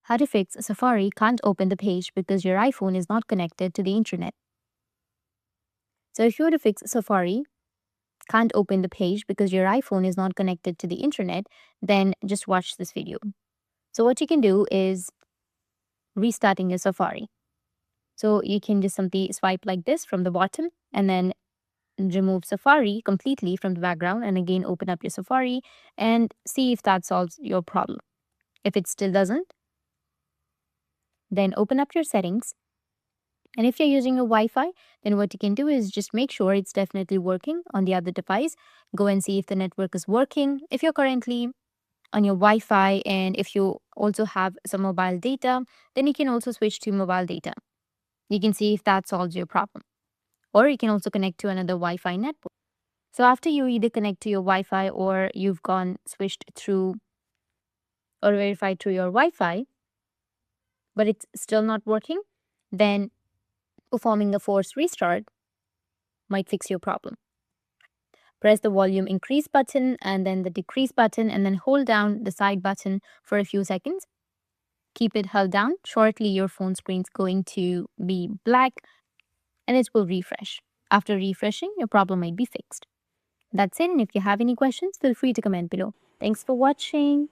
How to fix Safari can't open the page because your iPhone is not connected to the internet. So if you want to fix Safari can't open the page because your iPhone is not connected to the internet, then just watch this video. So what you can do is restarting your Safari. So you can just simply swipe like this from the bottom and then remove Safari completely from the background and again open up your Safari and see if that solves your problem. If it still doesn't, then open up your settings. And if you're using a Wi-Fi, then what you can do is just make sure it's definitely working on the other device. Go and see if the network is working. If you're currently on your Wi-Fi and if you also have some mobile data, then you can also switch to mobile data. You can see if that solves your problem. Or you can also connect to another Wi-Fi network. So after you either connect to your Wi-Fi or you've gone switched through or verified through your Wi-Fi, but it's still not working, then performing a forced restart might fix your problem. Press the volume increase button and then the decrease button and then hold down the side button for a few seconds. Keep it held down. Shortly, your phone screen is going to be black and it will refresh. After refreshing, your problem might be fixed. That's it. And if you have any questions, feel free to comment below. Thanks for watching.